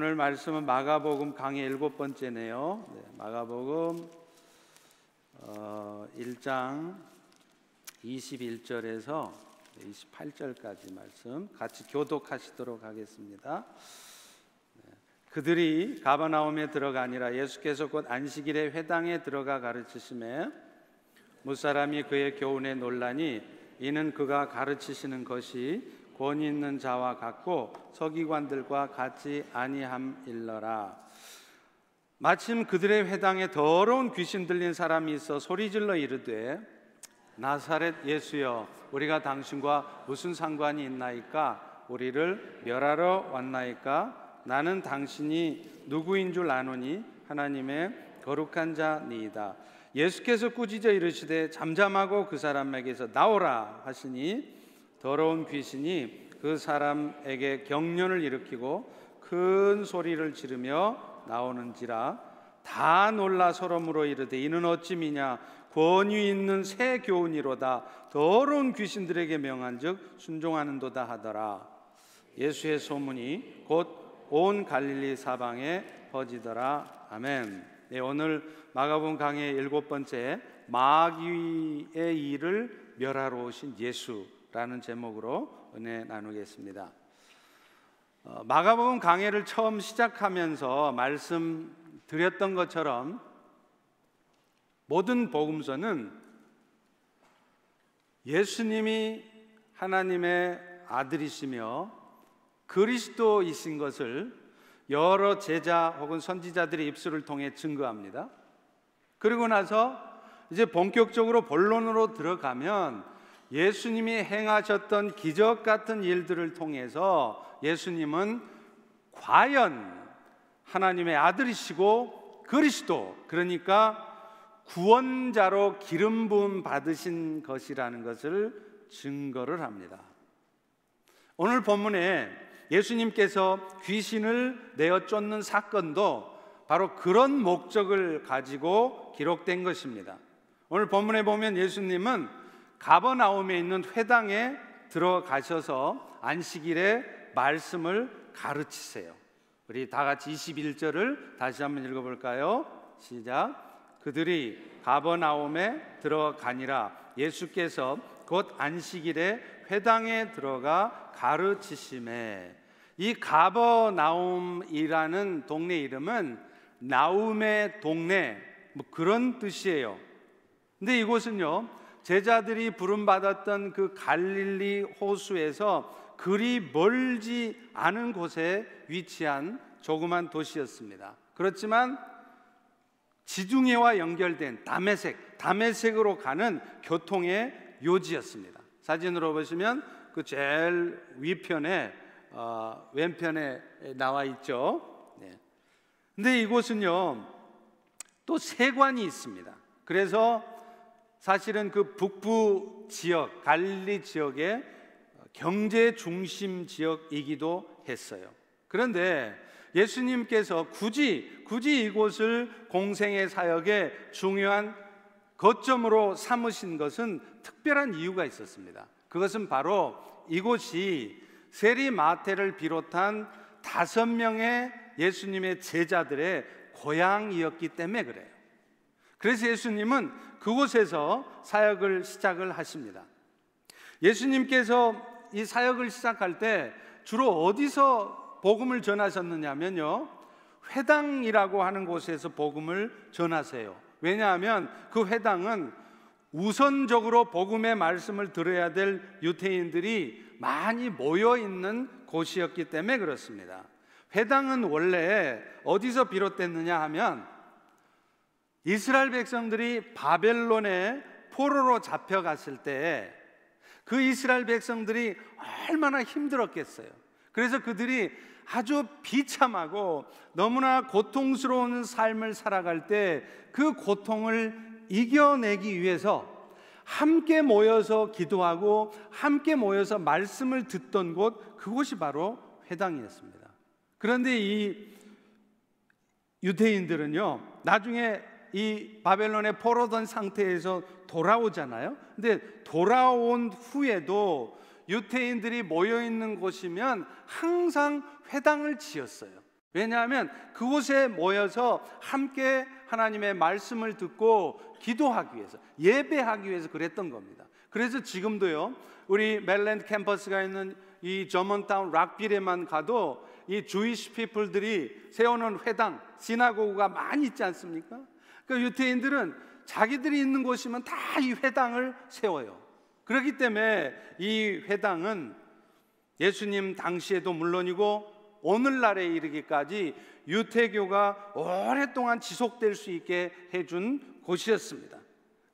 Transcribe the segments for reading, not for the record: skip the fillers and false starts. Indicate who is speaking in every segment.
Speaker 1: 오늘 말씀은 마가복음 강의 7번째네요. 마가복음 1장 21절에서 28절까지 말씀 같이 교독하시도록 하겠습니다. 그들이 가버나움에 들어가니라. 예수께서 곧 안식일에 회당에 들어가 가르치시매 무사람이 그의 교훈에 놀라니 이는 그가 가르치시는 것이 권위 있는 자와 같고 서기관들과 같지 아니함일러라. 마침 그들의 회당에 더러운 귀신 들린 사람이 있어 소리질러 이르되 나사렛 예수여, 우리가 당신과 무슨 상관이 있나이까? 우리를 멸하러 왔나이까? 나는 당신이 누구인 줄 아노니 하나님의 거룩한 자니이다. 예수께서 꾸짖어 이르시되 잠잠하고 그 사람에게서 나오라 하시니 더러운 귀신이 그 사람에게 경련을 일으키고 큰 소리를 지르며 나오는지라. 다 놀라 서로 물어 이르되 이는 어찌 미냐? 권위 있는 새 교훈이로다. 더러운 귀신들에게 명한즉 순종하는도다 하더라. 예수의 소문이 곧 온 갈릴리 사방에 퍼지더라. 아멘. 오늘 마가복음 강의 7번째 마귀의 일을 멸하러 오신 예수라는 제목으로 은혜 나누겠습니다. 마가복음 강해를 처음 시작하면서 말씀드렸던 것처럼 모든 복음서는 예수님이 하나님의 아들이시며 그리스도이신 것을 여러 제자 혹은 선지자들의 입술을 통해 증거합니다. 그리고 나서 이제 본격적으로 본론으로 들어가면 예수님이 행하셨던 기적 같은 일들을 통해서 예수님은 과연 하나님의 아들이시고 그리스도, 그러니까 구원자로 기름 부음 받으신 것이라는 것을 증거를 합니다. 오늘 본문에 예수님께서 귀신을 내어 쫓는 사건도 바로 그런 목적을 가지고 기록된 것입니다. 오늘 본문에 보면 예수님은 가버나움에 있는 회당에 들어가셔서 안식일에 말씀을 가르치세요. 우리 다 같이 21절을 다시 한번 읽어볼까요? 시작. 그들이 가버나움에 들어가니라. 예수께서 곧 안식일에 회당에 들어가 가르치시매. 이 가버나움이라는 동네 이름은 나움의 동네, 그런 뜻이에요. 근데 이곳은요, 제자들이 부름받았던 그 갈릴리 호수에서 그리 멀지 않은 곳에 위치한 조그만 도시였습니다. 그렇지만 지중해와 연결된 다메섹으로 가는 교통의 요지였습니다. 사진으로 보시면 그 제일 위편에 왼편에 나와 있죠. 근데 이곳은요 또 세관이 있습니다. 그래서 사실은 그 북부 지역, 갈릴리 지역의 경제 중심 지역이기도 했어요. 그런데 예수님께서 굳이 이곳을 공생의 사역의 중요한 거점으로 삼으신 것은 특별한 이유가 있었습니다. 그것은 바로 이곳이 세리 마태를 비롯한 5명의 예수님의 제자들의 고향이었기 때문에 그래요. 그래서 예수님은 그곳에서 사역을 시작을 하십니다. 예수님께서 이 사역을 시작할 때 주로 어디서 복음을 전하셨느냐면요, 회당이라고 하는 곳에서 복음을 전하세요. 왜냐하면 그 회당은 우선적으로 복음의 말씀을 들어야 될 유대인들이 많이 모여 있는 곳이었기 때문에 그렇습니다. 회당은 원래 어디서 비롯됐느냐 하면 이스라엘 백성들이 바벨론에 포로로 잡혀갔을 때 그 이스라엘 백성들이 얼마나 힘들었겠어요. 그래서 그들이 아주 비참하고 너무나 고통스러운 삶을 살아갈 때 그 고통을 이겨내기 위해서 함께 모여서 기도하고 함께 모여서 말씀을 듣던 곳, 그곳이 바로 회당이었습니다. 그런데 이 유대인들은요, 나중에 이 바벨론에 포로된 상태에서 돌아오잖아요. 근데 돌아온 후에도 유대인들이 모여있는 곳이면 항상 회당을 지었어요. 왜냐하면 그곳에 모여서 함께 하나님의 말씀을 듣고 기도하기 위해서, 예배하기 위해서 그랬던 겁니다. 그래서 지금도요, 우리 메릴랜드 캠퍼스가 있는 이 저먼타운 락빌에만 가도 이 주이시 피플들이 세우는 회당, 시나고그가 많이 있지 않습니까? 그러니까 유태인들은 자기들이 있는 곳이면 다 이 회당을 세워요. 그렇기 때문에 이 회당은 예수님 당시에도 물론이고 오늘날에 이르기까지 유태교가 오랫동안 지속될 수 있게 해준 곳이었습니다.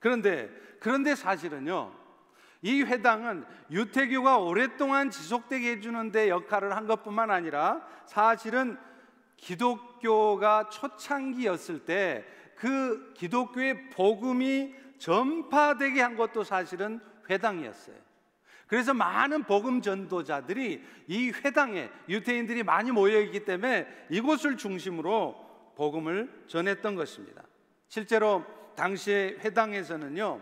Speaker 1: 그런데 사실은요, 이 회당은 유태교가 오랫동안 지속되게 해주는 데 역할을 한 것뿐만 아니라 사실은 기독교가 초창기였을 때 그 기독교의 복음이 전파되게 한 것도 사실은 회당이었어요. 그래서 많은 복음 전도자들이 이 회당에, 유태인들이 많이 모여있기 때문에 이곳을 중심으로 복음을 전했던 것입니다. 실제로 당시에 회당에서는요,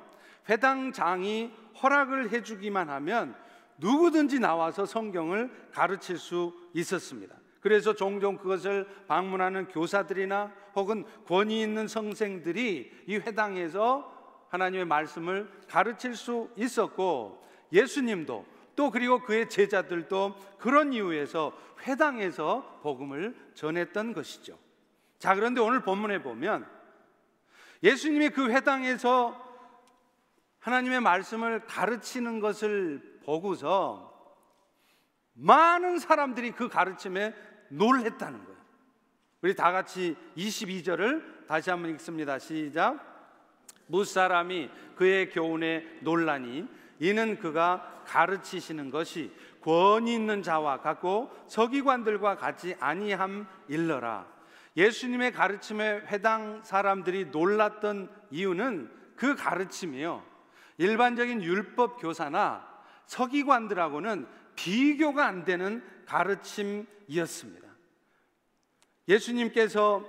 Speaker 1: 회당장이 허락을 해주기만 하면 누구든지 나와서 성경을 가르칠 수 있었습니다. 그래서 종종 그것을 방문하는 교사들이나 혹은 권위 있는 선생들이 이 회당에서 하나님의 말씀을 가르칠 수 있었고, 예수님도 또 그리고 그의 제자들도 그런 이유에서 회당에서 복음을 전했던 것이죠. 자, 그런데 오늘 본문에 보면 예수님이 그 회당에서 하나님의 말씀을 가르치는 것을 보고서 많은 사람들이 그 가르침에 놀랬다는 거예요. 우리 다 같이 22절을 다시 한번 읽습니다. 시작. 무사람이 그의 교훈에 놀라니 이는 그가 가르치시는 것이 권위 있는 자와 같고 서기관들과 같이 아니함 일러라. 예수님의 가르침에 회당 사람들이 놀랐던 이유는 그 가르침이요, 일반적인 율법 교사나 서기관들하고는 비교가 안 되는 가르침이었습니다. 예수님께서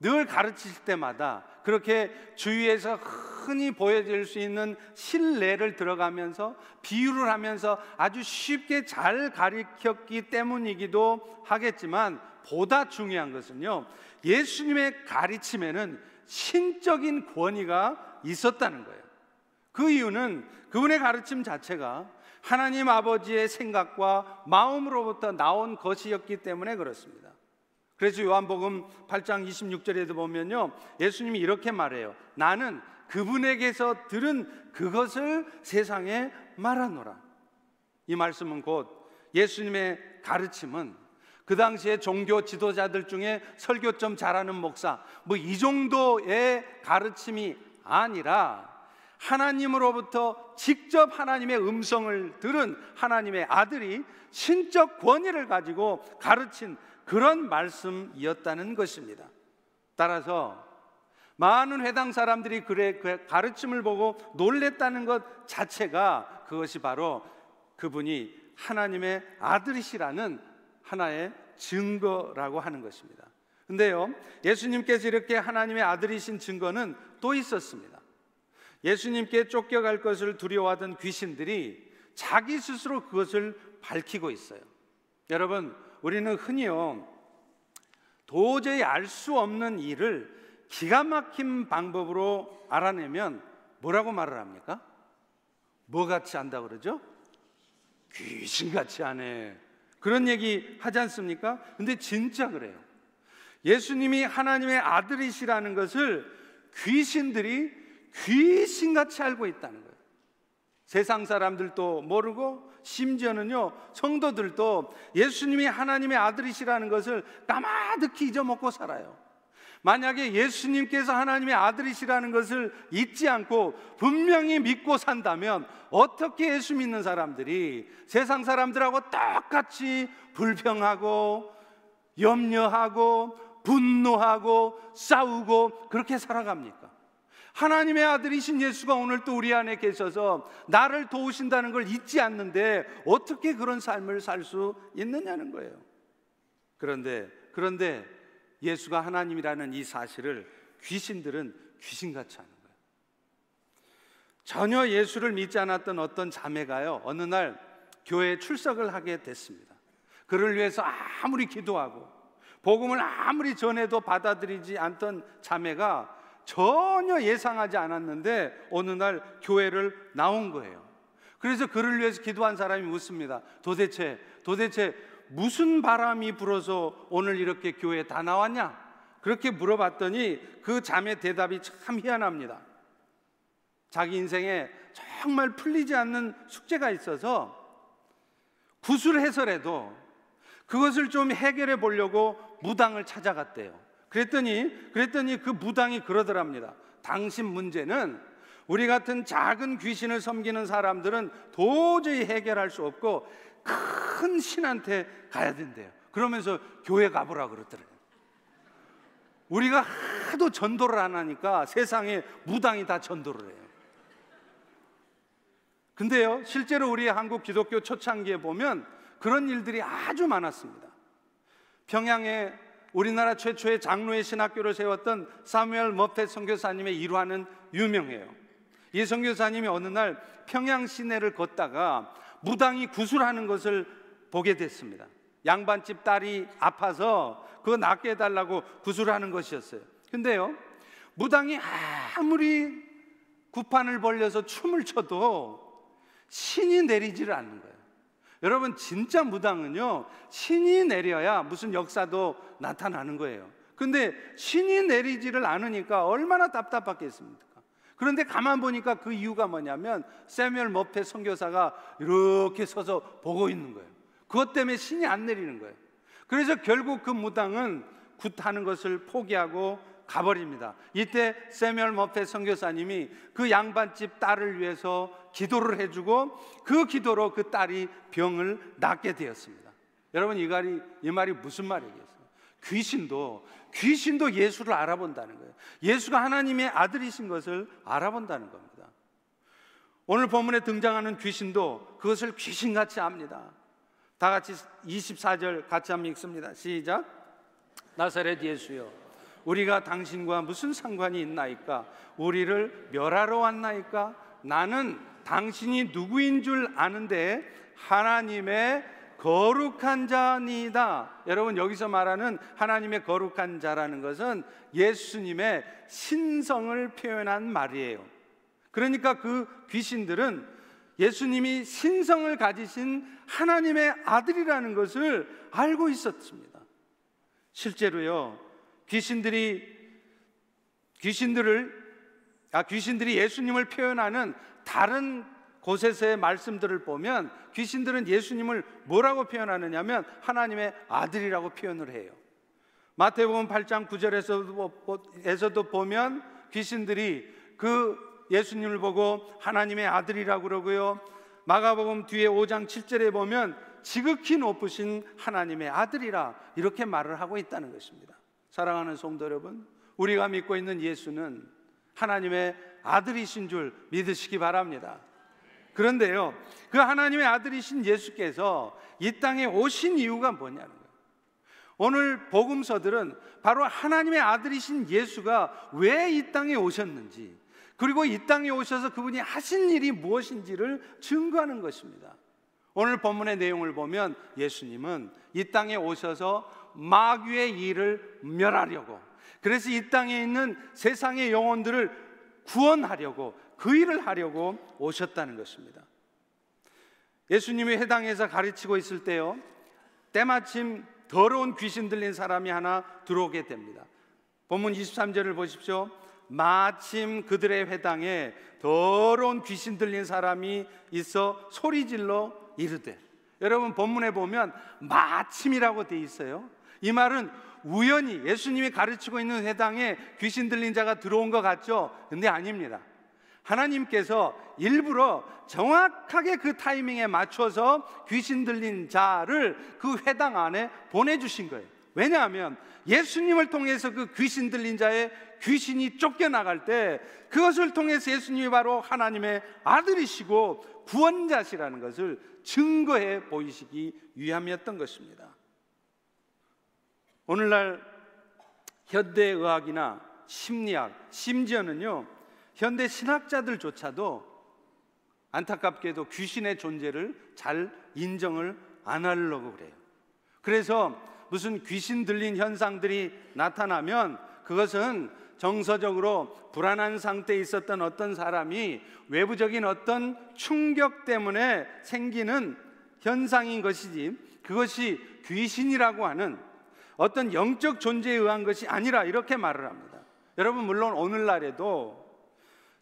Speaker 1: 늘 가르치실 때마다 그렇게 주위에서 흔히 보여질 수 있는 실례를 들어가면서 비유를 하면서 아주 쉽게 잘 가르쳤기 때문이기도 하겠지만, 보다 중요한 것은요, 예수님의 가르침에는 신적인 권위가 있었다는 거예요. 그 이유는 그분의 가르침 자체가 하나님 아버지의 생각과 마음으로부터 나온 것이었기 때문에 그렇습니다. 그래서 요한복음 8장 26절에도 보면요, 예수님이 이렇게 말해요. 나는 그분에게서 들은 그것을 세상에 말하노라. 이 말씀은 곧 예수님의 가르침은 그 당시에 종교 지도자들 중에 설교 좀 잘하는 목사, 뭐 이 정도의 가르침이 아니라 하나님으로부터 직접 하나님의 음성을 들은 하나님의 아들이 신적 권위를 가지고 가르친 그런 말씀이었다는 것입니다. 따라서 많은 회당 사람들이 그 가르침을 보고 놀랬다는 것 자체가 그것이 바로 그분이 하나님의 아들이시라는 하나의 증거라고 하는 것입니다. 근데요, 예수님께서 이렇게 하나님의 아들이신 증거는 또 있었습니다. 예수님께 쫓겨갈 것을 두려워하던 귀신들이 자기 스스로 그것을 밝히고 있어요. 여러분, 우리는 흔히요, 도저히 알 수 없는 일을 기가 막힌 방법으로 알아내면 뭐라고 말을 합니까? 뭐같이 안다고 그러죠? 귀신같이 하네, 그런 얘기 하지 않습니까? 근데 진짜 그래요. 예수님이 하나님의 아들이시라는 것을 귀신들이 귀신같이 알고 있다는 거예요. 세상 사람들도 모르고 심지어는요, 성도들도 예수님이 하나님의 아들이시라는 것을 까마득히 잊어먹고 살아요. 만약에 예수님께서 하나님의 아들이시라는 것을 잊지 않고 분명히 믿고 산다면 어떻게 예수 믿는 사람들이 세상 사람들하고 똑같이 불평하고 염려하고 분노하고 싸우고 그렇게 살아갑니까? 하나님의 아들이신 예수가 오늘 또 우리 안에 계셔서 나를 도우신다는 걸 잊지 않는데 어떻게 그런 삶을 살 수 있느냐는 거예요. 그런데 예수가 하나님이라는 이 사실을 귀신들은 귀신같이 하는 거예요. 전혀 예수를 믿지 않았던 어떤 자매가요, 어느 날 교회에 출석을 하게 됐습니다. 그를 위해서 아무리 기도하고 복음을 아무리 전해도 받아들이지 않던 자매가 전혀 예상하지 않았는데 어느 날 교회를 나온 거예요. 그래서 그를 위해서 기도한 사람이 묻습니다. 도대체 무슨 바람이 불어서 오늘 이렇게 교회에 다 나왔냐? 그렇게 물어봤더니 그 자매 대답이 참 희한합니다. 자기 인생에 정말 풀리지 않는 숙제가 있어서 구술해서라도 그것을 좀 해결해 보려고 무당을 찾아갔대요. 그랬더니 그 무당이 그러더랍니다. 당신 문제는 우리 같은 작은 귀신을 섬기는 사람들은 도저히 해결할 수 없고 큰 신한테 가야 된대요. 그러면서 교회 가보라 그러더래요. 우리가 하도 전도를 안 하니까 세상에 무당이 다 전도를 해요. 근데요, 실제로 우리 한국 기독교 초창기에 보면 그런 일들이 아주 많았습니다. 평양에 우리나라 최초의 장로의 신학교를 세웠던 사무엘 머펫 선교사님의 일화는 유명해요. 이 선교사님이 어느 날 평양 시내를 걷다가 무당이 구술하는 것을 보게 됐습니다. 양반집 딸이 아파서 그거 낫게 해달라고 구술하는 것이었어요. 근데요, 무당이 아무리 구판을 벌려서 춤을 춰도 신이 내리지를 않는 거예요. 여러분, 진짜 무당은요, 신이 내려야 무슨 역사도 나타나는 거예요. 근데 신이 내리지를 않으니까 얼마나 답답하겠습니까? 그런데 가만 보니까 그 이유가 뭐냐면 세뮤얼 머펫 선교사가 이렇게 서서 보고 있는 거예요. 그것 때문에 신이 안 내리는 거예요. 그래서 결국 그 무당은 굿하는 것을 포기하고 가버립니다. 이때 세뮤얼 머펫 선교사님이 그 양반집 딸을 위해서 기도를 해주고 그 기도로 그 딸이 병을 낫게 되었습니다. 여러분, 이 말이 무슨 말이겠어요? 귀신도 예수를 알아본다는 거예요. 예수가 하나님의 아들이신 것을 알아본다는 겁니다. 오늘 본문에 등장하는 귀신도 그것을 귀신같이 압니다. 다 같이 24절 같이 한번 읽습니다. 시작. 나사렛 예수여, 우리가 당신과 무슨 상관이 있나이까? 우리를 멸하러 왔나이까? 나는 당신이 누구인 줄 아는데 하나님의 거룩한 자니이다. 여러분, 여기서 말하는 하나님의 거룩한 자라는 것은 예수님의 신성을 표현한 말이에요. 그러니까 그 귀신들은 예수님이 신성을 가지신 하나님의 아들이라는 것을 알고 있었습니다. 실제로요, 귀신들이 예수님을 표현하는 다른 곳에서의 말씀들을 보면 귀신들은 예수님을 뭐라고 표현하느냐면 하나님의 아들이라고 표현을 해요. 마태복음 8장 9절에서도 보면 귀신들이 그 예수님을 보고 하나님의 아들이라고 그러고요, 마가복음 뒤에 5장 7절에 보면 지극히 높으신 하나님의 아들이라 이렇게 말을 하고 있다는 것입니다. 사랑하는 성도 여러분, 우리가 믿고 있는 예수는 하나님의 아들이신 줄 믿으시기 바랍니다. 그런데요, 그 하나님의 아들이신 예수께서 이 땅에 오신 이유가 뭐냐는 거예요. 오늘 복음서들은 바로 하나님의 아들이신 예수가 왜 이 땅에 오셨는지, 그리고 이 땅에 오셔서 그분이 하신 일이 무엇인지를 증거하는 것입니다. 오늘 본문의 내용을 보면 예수님은 이 땅에 오셔서 마귀의 일을 멸하려고, 그래서 이 땅에 있는 세상의 영혼들을 구원하려고, 그 일을 하려고 오셨다는 것입니다. 예수님이 회당에서 가르치고 있을 때요, 때마침 더러운 귀신 들린 사람이 하나 들어오게 됩니다. 본문 23절을 보십시오. 마침 그들의 회당에 더러운 귀신 들린 사람이 있어 소리질러 이르되. 여러분, 본문에 보면 마침이라고 돼 있어요. 이 말은 우연히 예수님이 가르치고 있는 회당에 귀신 들린 자가 들어온 것 같죠? 근데 아닙니다. 하나님께서 일부러 정확하게 그 타이밍에 맞춰서 귀신 들린 자를 그 회당 안에 보내주신 거예요. 왜냐하면 예수님을 통해서 그 귀신 들린 자의 귀신이 쫓겨나갈 때 그것을 통해서 예수님이 바로 하나님의 아들이시고 구원자시라는 것을 증거해 보이시기 위함이었던 것입니다. 오늘날 현대의학이나 심리학, 심지어는요 현대 신학자들조차도 안타깝게도 귀신의 존재를 잘 인정을 안 하려고 그래요. 그래서 무슨 귀신 들린 현상들이 나타나면 그것은 정서적으로 불안한 상태에 있었던 어떤 사람이 외부적인 어떤 충격 때문에 생기는 현상인 것이지, 그것이 귀신이라고 하는 어떤 영적 존재에 의한 것이 아니라, 이렇게 말을 합니다. 여러분, 물론 오늘날에도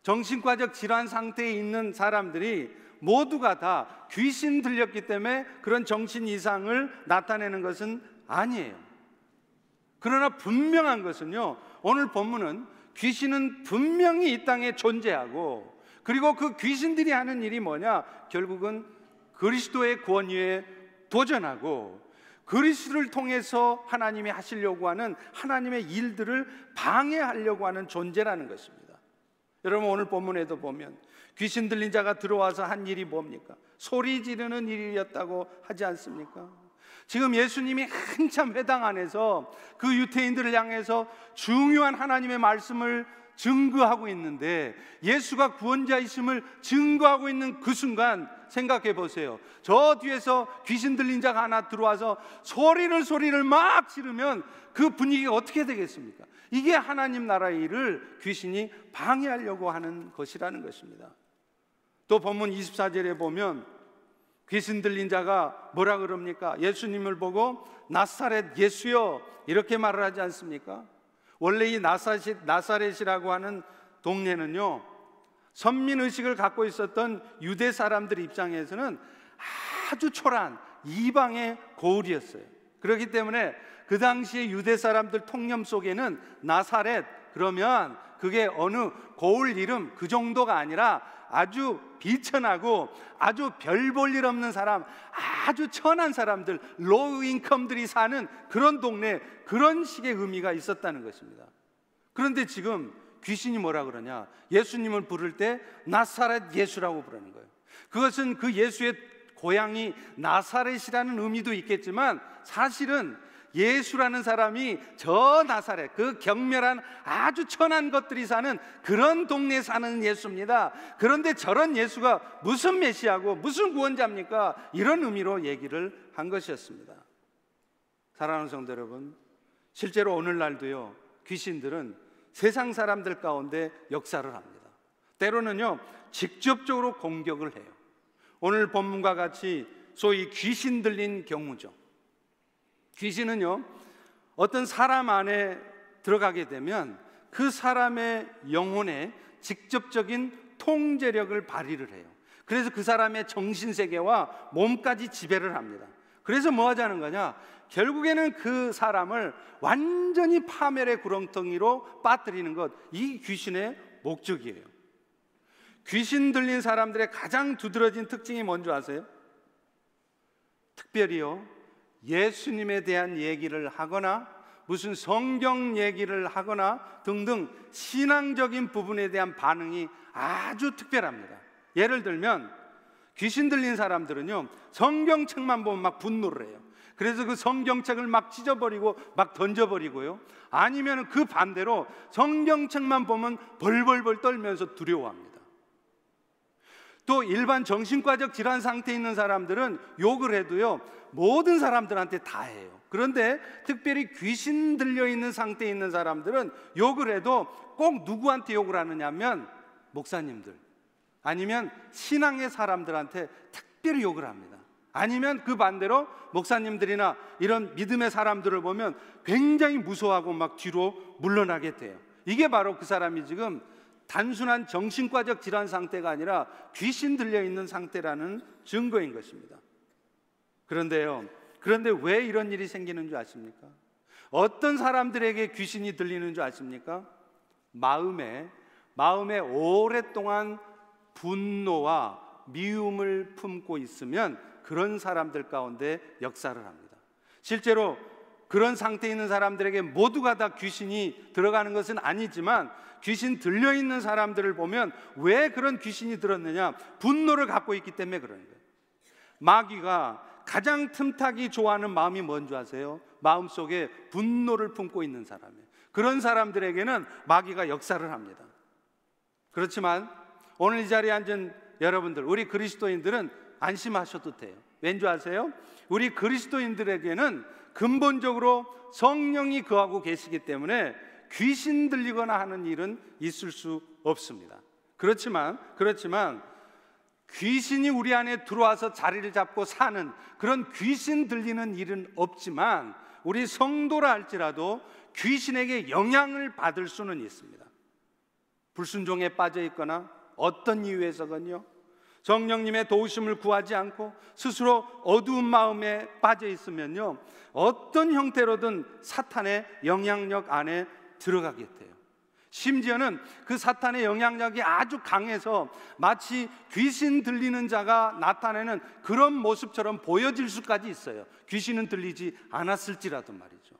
Speaker 1: 정신과적 질환 상태에 있는 사람들이 모두가 다 귀신 들렸기 때문에 그런 정신 이상을 나타내는 것은 아니에요. 그러나 분명한 것은요, 오늘 본문은 귀신은 분명히 이 땅에 존재하고, 그리고 그 귀신들이 하는 일이 뭐냐? 결국은 그리스도의 권위에 도전하고 그리스도를 통해서 하나님이 하시려고 하는 하나님의 일들을 방해하려고 하는 존재라는 것입니다. 여러분, 오늘 본문에도 보면 귀신 들린 자가 들어와서 한 일이 뭡니까? 소리 지르는 일이었다고 하지 않습니까? 지금 예수님이 한참 회당 안에서 그 유태인들을 향해서 중요한 하나님의 말씀을 증거하고 있는데, 예수가 구원자이심을 증거하고 있는 그 순간 생각해 보세요. 저 뒤에서 귀신 들린 자가 하나 들어와서 소리를 막 지르면 그 분위기가 어떻게 되겠습니까? 이게 하나님 나라의 일을 귀신이 방해하려고 하는 것이라는 것입니다. 또 본문 24절에 보면 귀신 들린 자가 뭐라 그럽니까? 예수님을 보고 나사렛 예수여, 이렇게 말을 하지 않습니까? 원래 이 나사렛이라고 하는 동네는요, 선민의식을 갖고 있었던 유대 사람들 입장에서는 아주 초라한 이방의 고을이었어요. 그렇기 때문에 그 당시에 유대 사람들 통념 속에는 나사렛 그러면 그게 어느 고을 이름 그 정도가 아니라 아주 비천하고 아주 별 볼 일 없는 사람, 아주 천한 사람들, 로우 인컴들이 사는 그런 동네, 그런 식의 의미가 있었다는 것입니다. 그런데 지금 귀신이 뭐라 그러냐? 예수님을 부를 때 나사렛 예수라고 부르는 거예요. 그것은 그 예수의 고향이 나사렛이라는 의미도 있겠지만, 사실은 예수라는 사람이 저 나사렛, 그 경멸한 아주 천한 것들이 사는 그런 동네에 사는 예수입니다. 그런데 저런 예수가 무슨 메시아고 무슨 구원자입니까? 이런 의미로 얘기를 한 것이었습니다. 사랑하는 성도 여러분, 실제로 오늘날도요, 귀신들은 세상 사람들 가운데 역사를 합니다. 때로는요, 직접적으로 공격을 해요. 오늘 본문과 같이 소위 귀신 들린 경우죠. 귀신은요, 어떤 사람 안에 들어가게 되면 그 사람의 영혼에 직접적인 통제력을 발휘를 해요. 그래서 그 사람의 정신세계와 몸까지 지배를 합니다. 그래서 뭐 하자는 거냐? 결국에는 그 사람을 완전히 파멸의 구렁텅이로 빠뜨리는 것, 이 귀신의 목적이에요. 귀신 들린 사람들의 가장 두드러진 특징이 뭔지 아세요? 특별히요, 예수님에 대한 얘기를 하거나 무슨 성경 얘기를 하거나 등등 신앙적인 부분에 대한 반응이 아주 특별합니다. 예를 들면 귀신 들린 사람들은요, 성경책만 보면 막 분노를 해요. 그래서 그 성경책을 막 찢어버리고 막 던져버리고요, 아니면 그 반대로 성경책만 보면 벌벌벌 떨면서 두려워합니다. 또 일반 정신과적 질환 상태에 있는 사람들은 욕을 해도요, 모든 사람들한테 다 해요. 그런데 특별히 귀신 들려있는 상태에 있는 사람들은 욕을 해도 꼭 누구한테 욕을 하느냐면 목사님들, 아니면 신앙의 사람들한테 특별히 욕을 합니다. 아니면 그 반대로 목사님들이나 이런 믿음의 사람들을 보면 굉장히 무서워하고 막 뒤로 물러나게 돼요. 이게 바로 그 사람이 지금 단순한 정신과적 질환 상태가 아니라 귀신 들려있는 상태라는 증거인 것입니다. 그런데 왜 이런 일이 생기는 줄 아십니까? 어떤 사람들에게 귀신이 들리는 줄 아십니까? 마음에 오랫동안 분노와 미움을 품고 있으면 그런 사람들 가운데 역사를 합니다. 실제로 그런 상태에 있는 사람들에게 모두가 다 귀신이 들어가는 것은 아니지만, 귀신 들려있는 사람들을 보면 왜 그런 귀신이 들었느냐? 분노를 갖고 있기 때문에 그런 거예요. 마귀가 가장 틈타기 좋아하는 마음이 뭔지 아세요? 마음속에 분노를 품고 있는 사람이에요. 그런 사람들에게는 마귀가 역사를 합니다. 그렇지만 오늘 이 자리에 앉은 여러분들, 우리 그리스도인들은 안심하셔도 돼요. 왠지 아세요? 우리 그리스도인들에게는 근본적으로 성령이 거하고 계시기 때문에 귀신 들리거나 하는 일은 있을 수 없습니다. 그렇지만 귀신이 우리 안에 들어와서 자리를 잡고 사는 그런 귀신 들리는 일은 없지만 우리 성도라 할지라도 귀신에게 영향을 받을 수는 있습니다. 불순종에 빠져 있거나 어떤 이유에서건요, 성령님의 도우심을 구하지 않고 스스로 어두운 마음에 빠져 있으면요, 어떤 형태로든 사탄의 영향력 안에 들어가게 돼요. 심지어는 그 사탄의 영향력이 아주 강해서 마치 귀신 들리는 자가 나타내는 그런 모습처럼 보여질 수까지 있어요. 귀신은 들리지 않았을지라도 말이죠.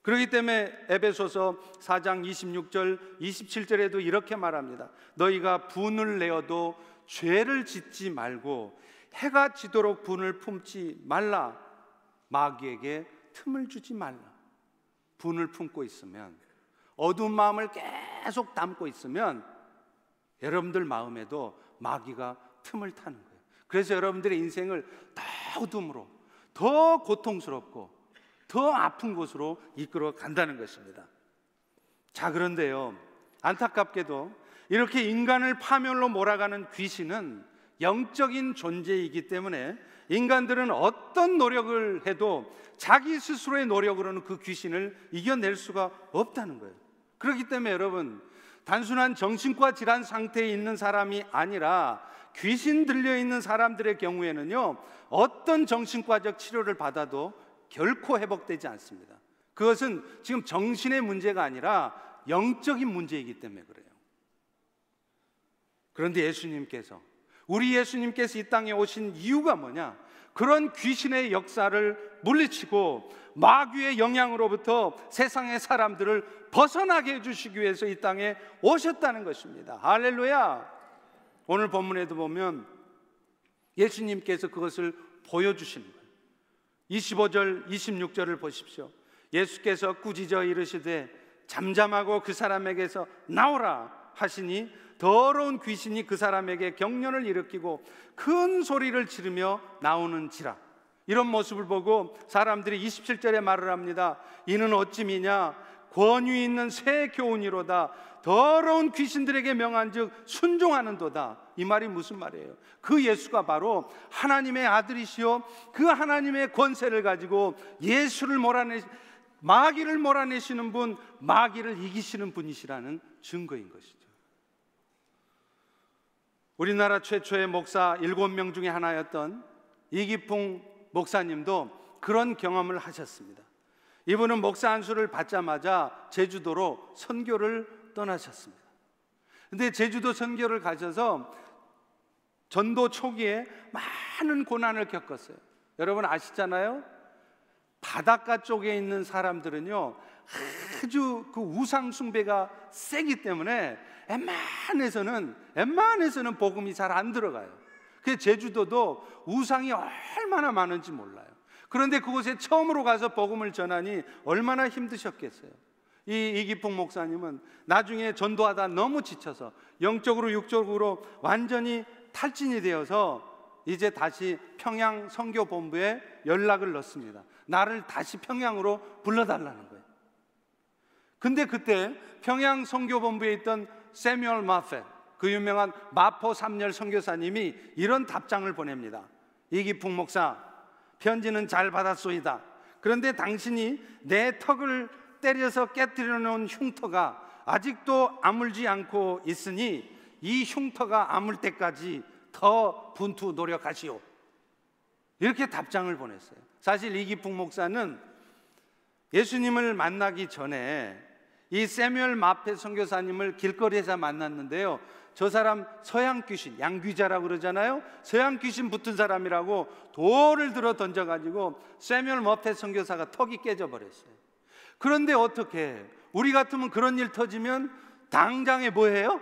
Speaker 1: 그렇기 때문에 에베소서 4장 26절 27절에도 이렇게 말합니다. 너희가 분을 내어도 죄를 짓지 말고 해가 지도록 분을 품지 말라. 마귀에게 틈을 주지 말라. 분을 품고 있으면, 어두운 마음을 계속 담고 있으면 여러분들 마음에도 마귀가 틈을 타는 거예요. 그래서 여러분들의 인생을 더 어둠으로, 더 고통스럽고 더 아픈 곳으로 이끌어 간다는 것입니다. 자, 그런데요, 안타깝게도 이렇게 인간을 파멸로 몰아가는 귀신은 영적인 존재이기 때문에 인간들은 어떤 노력을 해도 자기 스스로의 노력으로는 그 귀신을 이겨낼 수가 없다는 거예요. 그렇기 때문에 여러분, 단순한 정신과 질환 상태에 있는 사람이 아니라 귀신 들려있는 사람들의 경우에는요, 어떤 정신과적 치료를 받아도 결코 회복되지 않습니다. 그것은 지금 정신의 문제가 아니라 영적인 문제이기 때문에 그래요. 그런데 예수님께서, 우리 예수님께서 이 땅에 오신 이유가 뭐냐? 그런 귀신의 역사를 물리치고 마귀의 영향으로부터 세상의 사람들을 벗어나게 해주시기 위해서 이 땅에 오셨다는 것입니다. 할렐루야. 오늘 본문에도 보면 예수님께서 그것을 보여주시는 거예요. 25절 26절을 보십시오. 예수께서 꾸짖어 이르시되 잠잠하고 그 사람에게서 나오라 하시니 더러운 귀신이 그 사람에게 경련을 일으키고 큰 소리를 지르며 나오는지라. 이런 모습을 보고 사람들이 27절에 말을 합니다. 이는 어찌미냐? 권위 있는 새 교훈이로다. 더러운 귀신들에게 명한즉 순종하는도다. 이 말이 무슨 말이에요? 그 예수가 바로 하나님의 아들이시요, 그 하나님의 권세를 가지고 마귀를 몰아내시는 분, 마귀를 이기시는 분이시라는 증거인 것이죠. 우리나라 최초의 목사 7명 중에 하나였던 이기풍 목사님도 그런 경험을 하셨습니다. 이분은 목사 안수를 받자마자 제주도로 선교를 떠나셨습니다. 근데 제주도 선교를 가셔서 전도 초기에 많은 고난을 겪었어요. 여러분 아시잖아요? 바닷가 쪽에 있는 사람들은요, 아주 그 우상 숭배가 세기 때문에 웬만해서는 복음이 잘 안 들어가요. 그 제주도도 우상이 얼마나 많은지 몰라요. 그런데 그곳에 처음으로 가서 복음을 전하니 얼마나 힘드셨겠어요. 이 이기풍 목사님은 나중에 전도하다 너무 지쳐서 영적으로 육적으로 완전히 탈진이 되어서 이제 다시 평양 선교본부에 연락을 넣습니다. 나를 다시 평양으로 불러달라는 거예요. 근데 그때 평양 선교본부에 있던 세뮤얼 마페, 그 유명한 마포 3열 선교사님이 이런 답장을 보냅니다. 이기풍 목사, 편지는 잘 받았소이다. 그런데 당신이 내 턱을 때려서 깨뜨려 놓은 흉터가 아직도 아물지 않고 있으니 이 흉터가 아물 때까지 더 분투 노력하시오. 이렇게 답장을 보냈어요. 사실 이기풍 목사는 예수님을 만나기 전에 이 세뮤얼 마페 선교사님을 길거리에서 만났는데요, 저 사람 서양 귀신, 양귀자라고 그러잖아요. 서양 귀신 붙은 사람이라고 돌을 들어 던져가지고 세뮤얼 마페 선교사가 턱이 깨져버렸어요. 그런데 어떻게, 우리 같으면 그런 일 터지면 당장에 뭐해요?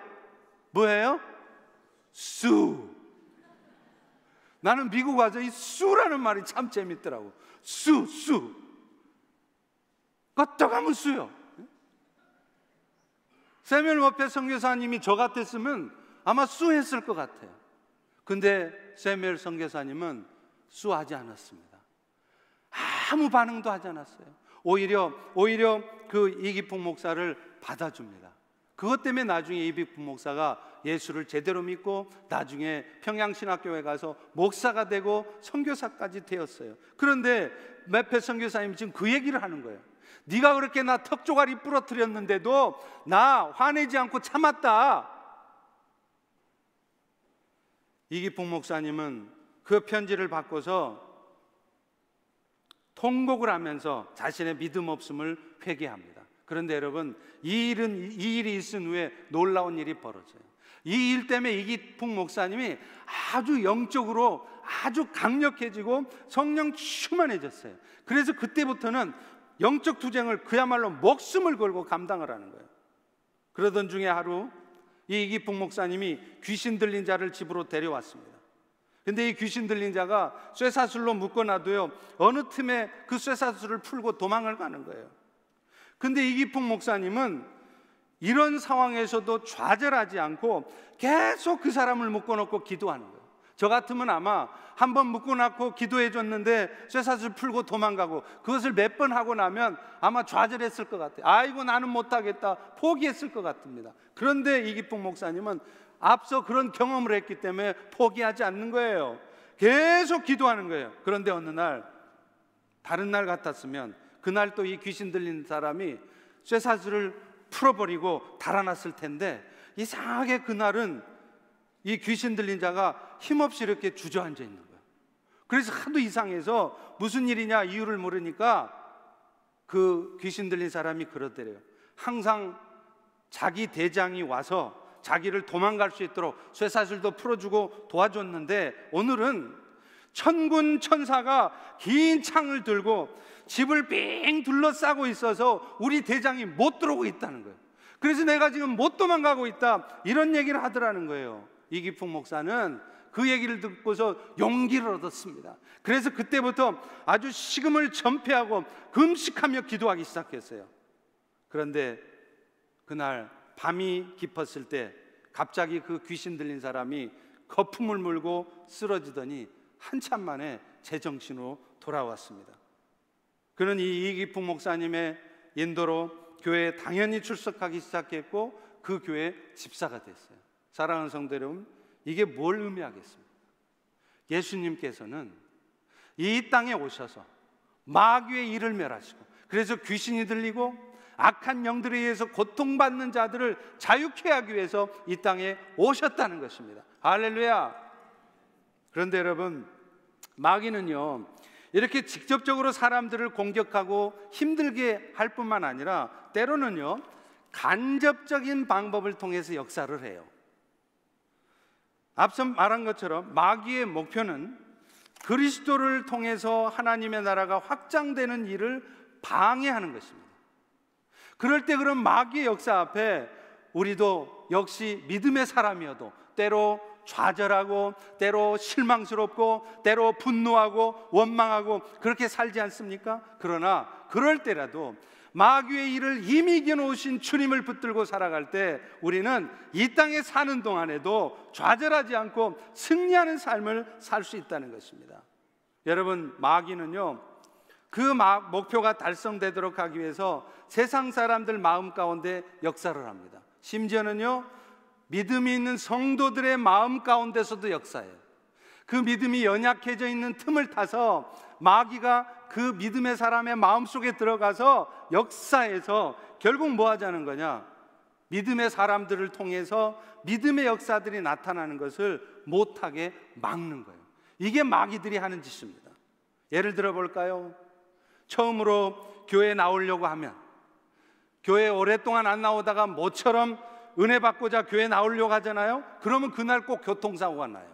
Speaker 1: 수. 나는 미국 와서 이 수라는 말이 참 재밌더라고. 수. 껐다가면 수요. 세뮤얼 마페 선교사님이 저 같았으면 아마 수했을 것 같아요. 근데 세뮤얼 선교사님은 수하지 않았습니다. 아무 반응도 하지 않았어요. 오히려 그 이기풍 목사를 받아줍니다. 그것 때문에 나중에 이기풍 목사가 예수를 제대로 믿고 나중에 평양신학교에 가서 목사가 되고 선교사까지 되었어요. 그런데 매페 선교사님이 지금 그 얘기를 하는 거예요. 네가 그렇게 나 턱조가리 부러뜨렸는데도 나 화내지 않고 참았다. 이기풍 목사님은 그 편지를 바꿔서 통곡을 하면서 자신의 믿음 없음을 회개합니다. 그런데 여러분, 이 일이 있은 후에 놀라운 일이 벌어져요. 이 일 때문에 이기풍 목사님이 아주 영적으로 아주 강력해지고 성령 충만해졌어요. 그래서 그때부터는 영적 투쟁을 그야말로 목숨을 걸고 감당을 하는 거예요. 그러던 중에 하루 이 이기풍 목사님이 귀신 들린 자를 집으로 데려왔습니다. 근데 이 귀신 들린 자가 쇠사슬로 묶어놔도요, 어느 틈에 그 쇠사슬을 풀고 도망을 가는 거예요. 근데 이기풍 목사님은 이런 상황에서도 좌절하지 않고 계속 그 사람을 묶어놓고 기도하는 거예요. 저 같으면 아마 한번 묶어놓고 기도해 줬는데 쇠사슬 풀고 도망가고 그것을 몇 번 하고 나면 아마 좌절했을 것 같아요. 아이고 나는 못하겠다 포기했을 것 같습니다. 그런데 이기풍 목사님은 앞서 그런 경험을 했기 때문에 포기하지 않는 거예요. 계속 기도하는 거예요. 그런데 어느 날, 다른 날 같았으면 그날 또 이 귀신 들린 사람이 쇠사슬을 풀어버리고 달아났을 텐데 이상하게 그날은 이 귀신 들린 자가 힘없이 이렇게 주저앉아 있는 거예요. 그래서 하도 이상해서 무슨 일이냐 이유를 모르니까 그 귀신 들린 사람이 그러더래요. 항상 자기 대장이 와서 자기를 도망갈 수 있도록 쇠사슬도 풀어주고 도와줬는데 오늘은 천군 천사가 긴 창을 들고 집을 빙 둘러싸고 있어서 우리 대장이 못 들어오고 있다는 거예요. 그래서 내가 지금 못 도망가고 있다, 이런 얘기를 하더라는 거예요. 이기풍 목사는 그 얘기를 듣고서 용기를 얻었습니다. 그래서 그때부터 아주 식음을 전폐하고 금식하며 기도하기 시작했어요. 그런데 그날 밤이 깊었을 때 갑자기 그 귀신 들린 사람이 거품을 물고 쓰러지더니 한참 만에 제정신으로 돌아왔습니다. 그는 이 이기풍 목사님의 인도로 교회에 당연히 출석하기 시작했고 그 교회 집사가 됐어요. 사랑하는 성도 여러분, 이게 뭘 의미하겠습니까? 예수님께서는 이 땅에 오셔서 마귀의 일을 멸하시고, 그래서 귀신이 들리고 악한 영들에 의해서 고통받는 자들을 자유케 하기 위해서 이 땅에 오셨다는 것입니다. 할렐루야. 그런데 여러분, 마귀는요 이렇게 직접적으로 사람들을 공격하고 힘들게 할 뿐만 아니라 때로는요 간접적인 방법을 통해서 역사를 해요. 앞서 말한 것처럼 마귀의 목표는 그리스도를 통해서 하나님의 나라가 확장되는 일을 방해하는 것입니다. 그럴 때 그런 마귀의 역사 앞에 우리도 역시 믿음의 사람이어도 때로 좌절하고 때로 실망스럽고 때로 분노하고 원망하고 그렇게 살지 않습니까? 그러나 그럴 때라도 마귀의 일을 이미 이겨놓으신 주님을 붙들고 살아갈 때 우리는 이 땅에 사는 동안에도 좌절하지 않고 승리하는 삶을 살 수 있다는 것입니다. 여러분, 마귀는요 그 목표가 달성되도록 하기 위해서 세상 사람들 마음 가운데 역사를 합니다. 심지어는요 믿음이 있는 성도들의 마음 가운데서도 역사해요. 그 믿음이 연약해져 있는 틈을 타서 마귀가 그 믿음의 사람의 마음속에 들어가서 역사해서 결국 뭐 하자는 거냐? 믿음의 사람들을 통해서 믿음의 역사들이 나타나는 것을 못하게 막는 거예요. 이게 마귀들이 하는 짓입니다. 예를 들어 볼까요? 처음으로 교회에 나오려고 하면, 교회에 오랫동안 안 나오다가 모처럼 은혜 받고자 교회 나오려고 하잖아요. 그러면 그날 꼭 교통사고가 나요.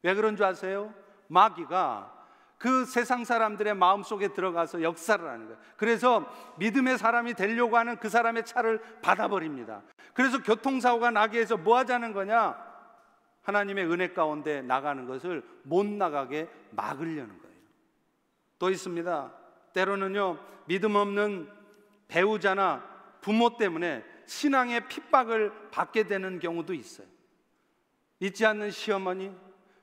Speaker 1: 왜 그런 줄 아세요? 마귀가 그 세상 사람들의 마음속에 들어가서 역사를 하는 거예요. 그래서 믿음의 사람이 되려고 하는 그 사람의 차를 받아버립니다. 그래서 교통사고가 나게 해서 뭐 하자는 거냐? 하나님의 은혜 가운데 나가는 것을 못 나가게 막으려는 거예요. 또 있습니다. 때로는요 믿음 없는 배우자나 부모 때문에 신앙의 핍박을 받게 되는 경우도 있어요. 믿지 않는 시어머니,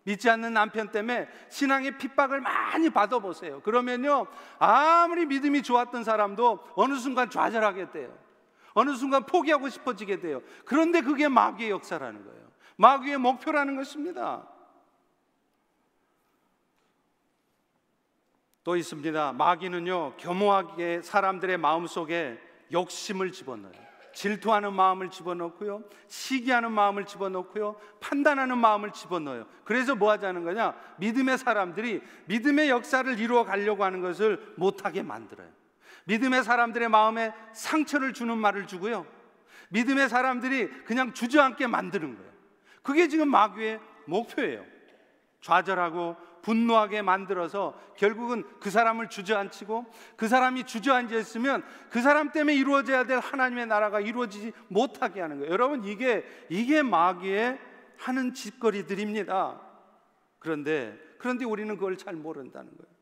Speaker 1: 믿지 않는 남편 때문에 신앙의 핍박을 많이 받아보세요. 그러면요, 아무리 믿음이 좋았던 사람도 어느 순간 좌절하게 돼요. 어느 순간 포기하고 싶어지게 돼요. 그런데 그게 마귀의 역사라는 거예요. 마귀의 목표라는 것입니다. 또 있습니다. 마귀는요, 교묘하게 사람들의 마음속에 욕심을 집어넣어요. 질투하는 마음을 집어넣고요, 시기하는 마음을 집어넣고요, 판단하는 마음을 집어넣어요. 그래서 뭐 하자는 거냐? 믿음의 사람들이 믿음의 역사를 이루어 가려고 하는 것을 못하게 만들어요. 믿음의 사람들의 마음에 상처를 주는 말을 주고요, 믿음의 사람들이 그냥 주저앉게 만드는 거예요. 그게 지금 마귀의 목표예요. 좌절하고 분노하게 만들어서 결국은 그 사람을 주저앉히고, 그 사람이 주저앉아 있으면 그 사람 때문에 이루어져야 될 하나님의 나라가 이루어지지 못하게 하는 거예요. 여러분, 이게 마귀의 하는 짓거리들입니다. 그런데 우리는 그걸 잘 모른다는 거예요.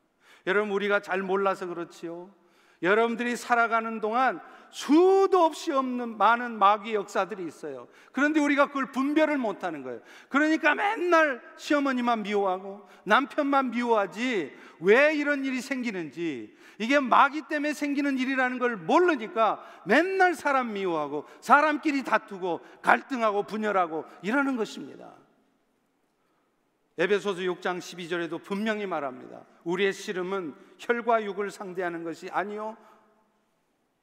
Speaker 1: 여러분, 우리가 잘 몰라서 그렇지요, 여러분들이 살아가는 동안 수도 없이 없는 많은 마귀의 역사들이 있어요. 그런데 우리가 그걸 분별을 못하는 거예요. 그러니까 맨날 시어머니만 미워하고 남편만 미워하지, 왜 이런 일이 생기는지, 이게 마귀 때문에 생기는 일이라는 걸 모르니까 맨날 사람 미워하고 사람끼리 다투고 갈등하고 분열하고 이러는 것입니다. 에베소서 6장 12절에도 분명히 말합니다. 우리의 씨름은 혈과 육을 상대하는 것이 아니요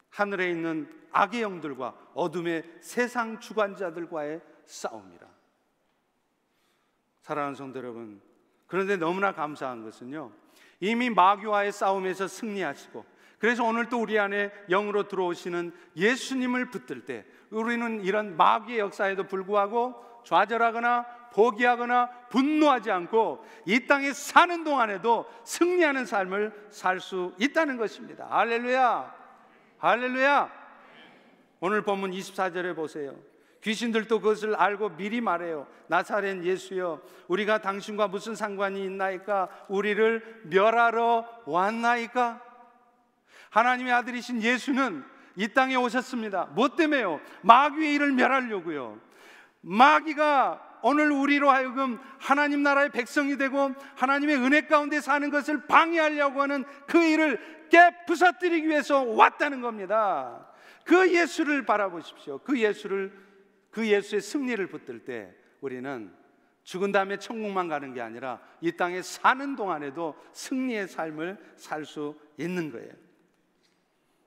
Speaker 1: 하늘에 있는 악의 영들과 어둠의 세상 주관자들과의 싸움이라. 사랑하는 성도 여러분, 그런데 너무나 감사한 것은요, 이미 마귀와의 싸움에서 승리하시고, 그래서 오늘 또 우리 안에 영으로 들어오시는 예수님을 붙들 때 우리는 이런 마귀의 역사에도 불구하고 좌절하거나 포기하거나 분노하지 않고 이 땅에 사는 동안에도 승리하는 삶을 살 수 있다는 것입니다. 할렐루야, 할렐루야. 오늘 본문 24절에 보세요. 귀신들도 그것을 알고 미리 말해요. 나사렛 예수여, 우리가 당신과 무슨 상관이 있나이까? 우리를 멸하러 왔나이까? 하나님의 아들이신 예수는 이 땅에 오셨습니다. 뭐 때문에요? 마귀의 일을 멸하려고요. 마귀가 오늘 우리로 하여금 하나님 나라의 백성이 되고 하나님의 은혜 가운데 사는 것을 방해하려고 하는 그 일을 깨부숴뜨리기 위해서 왔다는 겁니다. 그 예수를 바라보십시오. 그 예수의 승리를 붙들 때 우리는 죽은 다음에 천국만 가는 게 아니라 이 땅에 사는 동안에도 승리의 삶을 살 수 있는 거예요.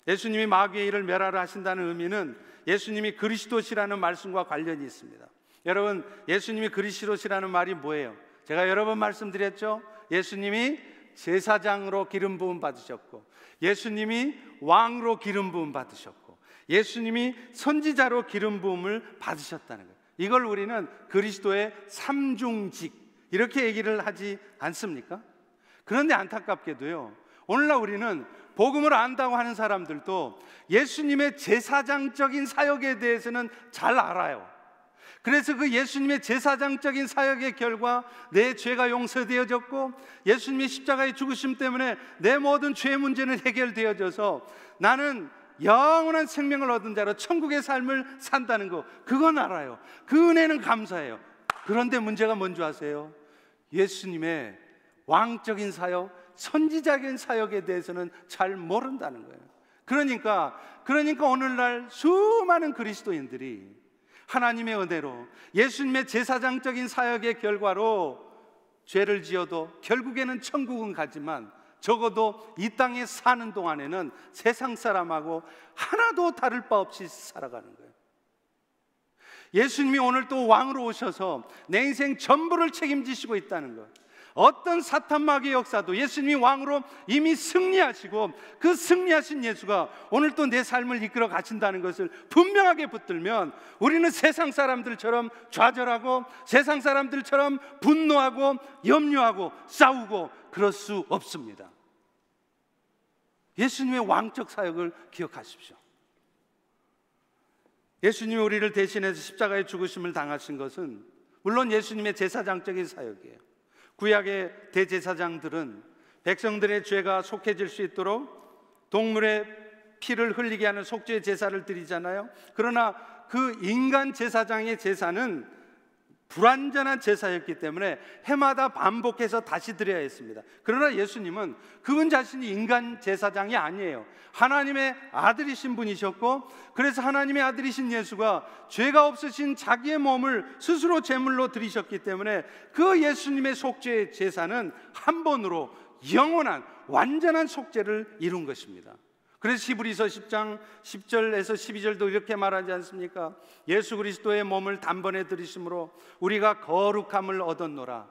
Speaker 1: 예수님이 마귀의 일을 멸하라 하신다는 의미는 예수님이 그리스도시라는 말씀과 관련이 있습니다. 여러분, 예수님이 그리스도시라는 말이 뭐예요? 제가 여러 번 말씀드렸죠. 예수님이 제사장으로 기름 부음 받으셨고, 예수님이 왕으로 기름 부음 받으셨고, 예수님이 선지자로 기름 부음을 받으셨다는 거예요. 이걸 우리는 그리스도의 삼중직 이렇게 얘기를 하지 않습니까? 그런데 안타깝게도요, 오늘날 우리는 복음을 안다고 하는 사람들도 예수님의 제사장적인 사역에 대해서는 잘 알아요. 그래서 그 예수님의 제사장적인 사역의 결과 내 죄가 용서되어졌고, 예수님의 십자가의 죽으심 때문에 내 모든 죄 문제는 해결되어져서 나는 영원한 생명을 얻은 자로 천국의 삶을 산다는 거, 그건 알아요. 그 은혜는 감사해요. 그런데 문제가 뭔지 아세요? 예수님의 왕적인 사역, 선지자적인 사역에 대해서는 잘 모른다는 거예요. 그러니까 오늘날 수많은 그리스도인들이 하나님의 은혜로 예수님의 제사장적인 사역의 결과로 죄를 지어도 결국에는 천국은 가지만 적어도 이 땅에 사는 동안에는 세상 사람하고 하나도 다를 바 없이 살아가는 거예요. 예수님이 오늘 또 왕으로 오셔서 내 인생 전부를 책임지시고 있다는 거예요. 어떤 사탄 마귀의 역사도 예수님이 왕으로 이미 승리하시고, 그 승리하신 예수가 오늘 또 내 삶을 이끌어 가신다는 것을 분명하게 붙들면 우리는 세상 사람들처럼 좌절하고 세상 사람들처럼 분노하고 염려하고 싸우고 그럴 수 없습니다. 예수님의 왕적 사역을 기억하십시오. 예수님이 우리를 대신해서 십자가의 죽으심을 당하신 것은 물론 예수님의 제사장적인 사역이에요. 구약의 대제사장들은 백성들의 죄가 속해질 수 있도록 동물의 피를 흘리게 하는 속죄 제사를 드리잖아요. 그러나 그 인간 제사장의 제사는 불완전한 제사였기 때문에 해마다 반복해서 다시 드려야 했습니다. 그러나 예수님은 그분 자신이 인간 제사장이 아니에요. 하나님의 아들이신 분이셨고, 그래서 하나님의 아들이신 예수가 죄가 없으신 자기의 몸을 스스로 제물로 드리셨기 때문에 그 예수님의 속죄의 제사는 한 번으로 영원한 완전한 속죄를 이룬 것입니다. 그래서 히브리서 10장 10절에서 12절도 이렇게 말하지 않습니까? 예수 그리스도의 몸을 단번에 드리심으로 우리가 거룩함을 얻었노라.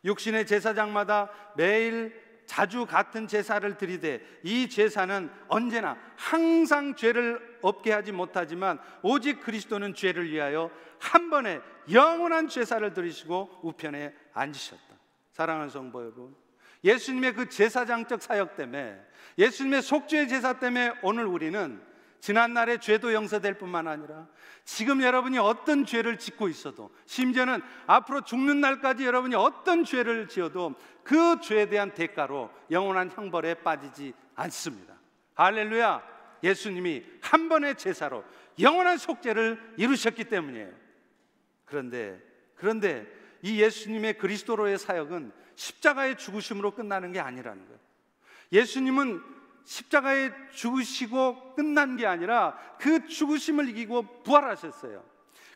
Speaker 1: 육신의 제사장마다 매일 자주 같은 제사를 드리되 이 제사는 언제나 항상 죄를 없게 하지 못하지만 오직 그리스도는 죄를 위하여 한 번에 영원한 제사를 드리시고 우편에 앉으셨다. 사랑하는 성도 여러분, 예수님의 그 제사장적 사역 때문에, 예수님의 속죄의 제사 때문에 오늘 우리는 지난날의 죄도 용서될 뿐만 아니라 지금 여러분이 어떤 죄를 짓고 있어도, 심지어는 앞으로 죽는 날까지 여러분이 어떤 죄를 지어도 그 죄에 대한 대가로 영원한 형벌에 빠지지 않습니다. 할렐루야! 예수님이 한 번의 제사로 영원한 속죄를 이루셨기 때문이에요. 그런데 이 예수님의 그리스도로의 사역은 십자가의 죽으심으로 끝나는 게 아니라는 거예요. 예수님은 십자가에 죽으시고 끝난 게 아니라 그 죽으심을 이기고 부활하셨어요.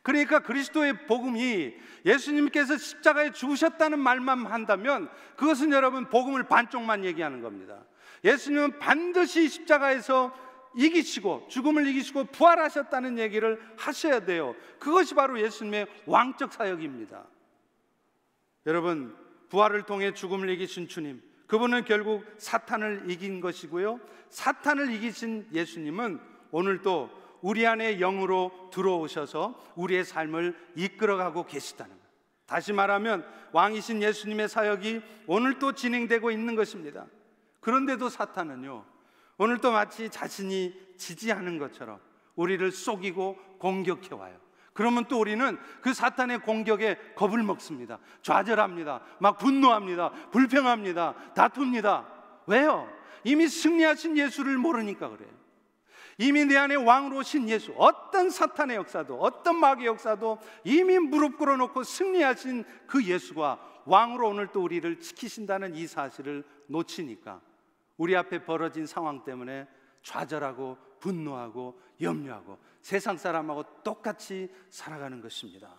Speaker 1: 그러니까 그리스도의 복음이 예수님께서 십자가에 죽으셨다는 말만 한다면 그것은 여러분 복음을 반쪽만 얘기하는 겁니다. 예수님은 반드시 십자가에서 이기시고 죽음을 이기시고 부활하셨다는 얘기를 하셔야 돼요. 그것이 바로 예수님의 왕적 사역입니다. 여러분, 부활을 통해 죽음을 이기신 주님, 그분은 결국 사탄을 이긴 것이고요, 사탄을 이기신 예수님은 오늘도 우리 안에 영으로 들어오셔서 우리의 삶을 이끌어가고 계시다는 것. 다시 말하면 왕이신 예수님의 사역이 오늘도 진행되고 있는 것입니다. 그런데도 사탄은요, 오늘도 마치 자신이 지지 않은 것처럼 우리를 속이고 공격해와요. 그러면 또 우리는 그 사탄의 공격에 겁을 먹습니다. 좌절합니다. 막 분노합니다. 불평합니다. 다툽니다. 왜요? 이미 승리하신 예수를 모르니까 그래요. 이미 내 안에 왕으로 오신 예수, 어떤 사탄의 역사도, 어떤 마귀의 역사도 이미 무릎 꿇어놓고 승리하신 그 예수가 왕으로 오늘 또 우리를 지키신다는 이 사실을 놓치니까 우리 앞에 벌어진 상황 때문에 좌절하고 분노하고 염려하고 세상 사람하고 똑같이 살아가는 것입니다.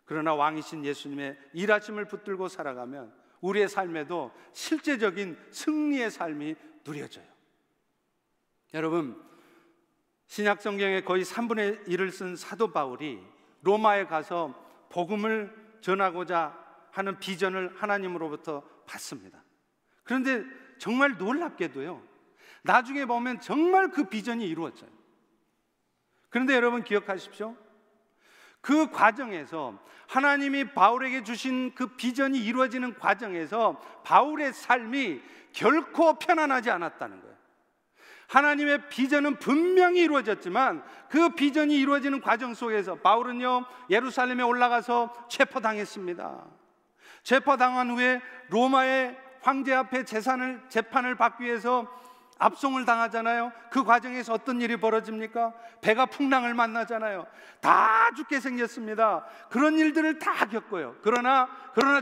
Speaker 1: 그러나 왕이신 예수님의 일하심을 붙들고 살아가면 우리의 삶에도 실제적인 승리의 삶이 누려져요. 여러분, 신약 성경의 거의 3분의 1을 쓴 사도 바울이 로마에 가서 복음을 전하고자 하는 비전을 하나님으로부터 받습니다. 그런데 정말 놀랍게도요, 나중에 보면 정말 그 비전이 이루어져요. 그런데 여러분 기억하십시오. 그 과정에서 하나님이 바울에게 주신 그 비전이 이루어지는 과정에서 바울의 삶이 결코 편안하지 않았다는 거예요. 하나님의 비전은 분명히 이루어졌지만 그 비전이 이루어지는 과정 속에서 바울은요, 예루살렘에 올라가서 체포당했습니다. 체포당한 후에 로마의 황제 앞에 재판을 받기 위해서 압송을 당하잖아요. 그 과정에서 어떤 일이 벌어집니까? 배가 풍랑을 만나잖아요. 다 죽게 생겼습니다. 그런 일들을 다 겪어요. 그러나